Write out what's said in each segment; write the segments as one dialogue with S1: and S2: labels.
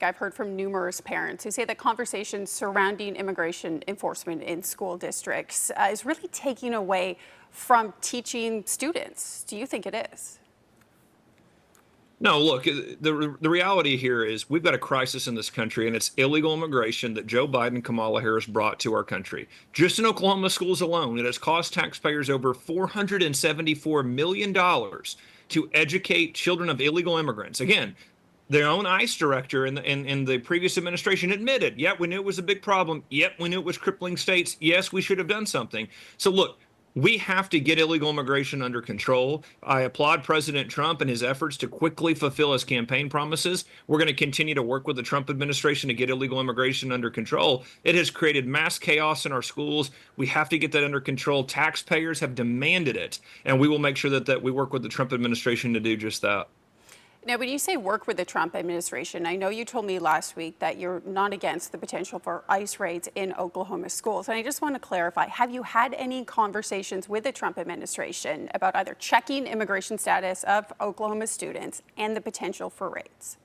S1: I've heard from numerous parents who say that conversations surrounding immigration enforcement in school districts is really taking away from teaching students. Do you think it is?
S2: No, look, the reality here is we've got a crisis in this country, and it's illegal immigration that Joe Biden and Kamala Harris brought to our country. Just in Oklahoma schools alone, it has cost taxpayers over $474 million to educate children of illegal immigrants. Again, their own ICE director in the previous administration admitted, yep, we knew it was a big problem. Yep, we knew it was crippling states. Yes, we should have done something. So look, we have to get illegal immigration under control. I applaud President Trump and his efforts to quickly fulfill his campaign promises. We're going to continue to work with the Trump administration to get illegal immigration under control. It has created mass chaos in our schools. We have to get that under control. Taxpayers have demanded it, and we will make sure that we work with the Trump administration to do just that.
S1: Now, when you say work with the Trump administration, I know you told me last week that you're not against the potential for ICE raids in Oklahoma schools. And I just want to clarify, have you had any conversations with the Trump administration about either checking immigration status of Oklahoma students and the potential for raids?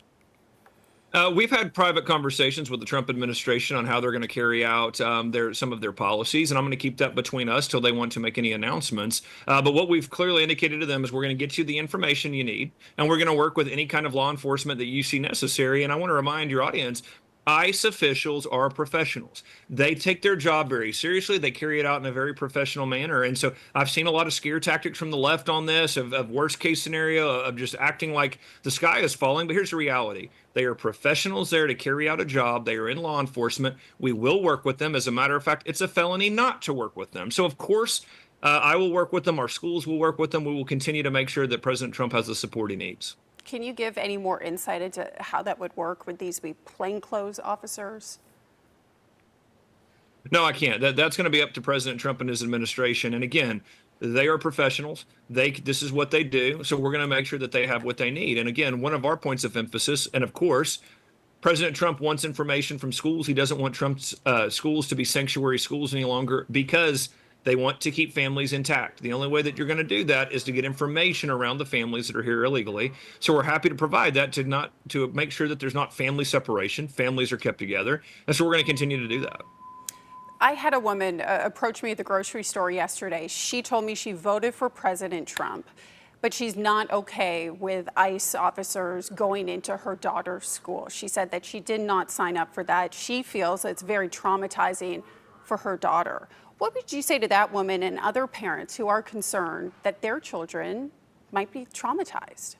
S2: We've had private conversations with the Trump administration on how they're going to carry out some of their policies, and I'm going to keep that between us till they want to make any announcements. But what we've clearly indicated to them is we're going to get you the information you need, and we're going to work with any kind of law enforcement that you see necessary. And I want to remind your audience, ICE officials are professionals. They take their job very seriously. They carry it out in a very professional manner. And so I've seen a lot of scare tactics from the left on this, of worst case scenario, of just acting like the sky is falling. But here's the reality. They are professionals there to carry out a job. They are in law enforcement. We will work with them. As a matter of fact, it's a felony not to work with them. So, of course, I will work with them. Our schools will work with them. We will continue to make sure that President Trump has the support he needs.
S1: Can you give any more insight into how that would work? Would these be plainclothes officers?
S2: No, I can't. That's going to be up to President Trump and his administration. And again, they are professionals. This is what they do. So we're going to make sure that they have what they need. And again, one of our points of emphasis, and of course, President Trump wants information from schools. He doesn't want Trump's schools to be sanctuary schools any longer because they want to keep families intact. The only way that you're going to do that is to get information around the families that are here illegally. So we're happy to provide that to make sure that there's not family separation. Families are kept together. And so we're going to continue to do that.
S1: I had a woman approach me at the grocery store yesterday. She told me she voted for President Trump, but she's not okay with ICE officers going into her daughter's school. She said that she did not sign up for that. She feels it's very traumatizing for her daughter. What would you say to that woman and other parents who are concerned that their children might be traumatized?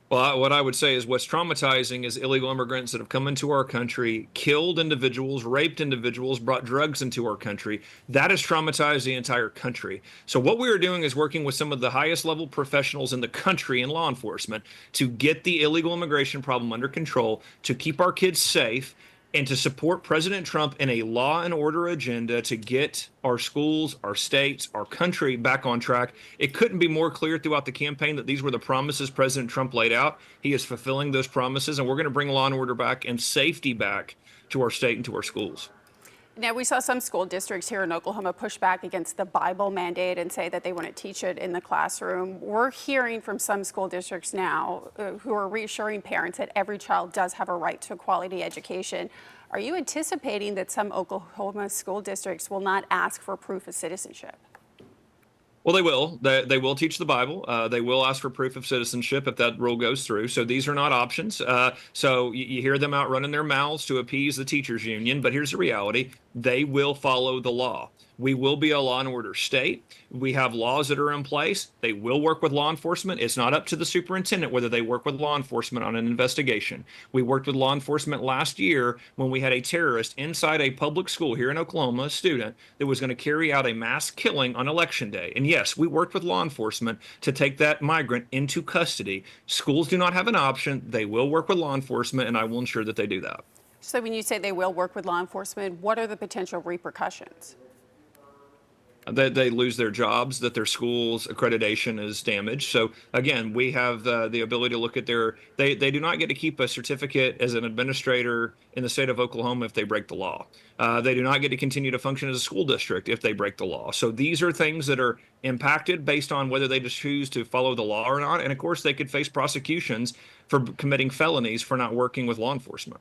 S2: Well, what I would say is what's traumatizing is illegal immigrants that have come into our country, killed individuals, raped individuals, brought drugs into our country. That has traumatized the entire country. So what we are doing is working with some of the highest level professionals in the country in law enforcement to get the illegal immigration problem under control, to keep our kids safe, and to support President Trump in a law and order agenda to get our schools, our states, our country back on track. It couldn't be more clear throughout the campaign that these were the promises President Trump laid out. He is fulfilling those promises, and we're going to bring law and order back and safety back to our state and to our schools.
S1: Now, we saw some school districts here in Oklahoma push back against the Bible mandate and say that they want to teach it in the classroom. We're hearing from some school districts now who are reassuring parents that every child does have a right to a quality education. Are you anticipating that some Oklahoma school districts will not ask for proof of citizenship?
S2: Well, they will. They will teach the Bible. They will ask for proof of citizenship if that rule goes through. So these are not options. So you hear them out running their mouths to appease the teachers union. But here's the reality. They will follow the law. We will be a law and order state. We have laws that are in place. They will work with law enforcement. It's not up to the superintendent whether they work with law enforcement on an investigation. We worked with law enforcement last year when we had a terrorist inside a public school here in Oklahoma, a student that was going to carry out a mass killing on Election Day. And yes, we worked with law enforcement to take that migrant into custody. Schools do not have an option. They will work with law enforcement, and I will ensure that they do that.
S1: So when you say they will work with law enforcement, what are the potential repercussions?
S2: that they lose their jobs, that their school's accreditation is damaged. So again, we have the ability to look at they do not get to keep a certificate as an administrator in the state of Oklahoma if they break the law. They do not get to continue to function as a school district if they break the law. So these are things that are impacted based on whether they just choose to follow the law or not. And of course, they could face prosecutions for committing felonies for not working with law enforcement.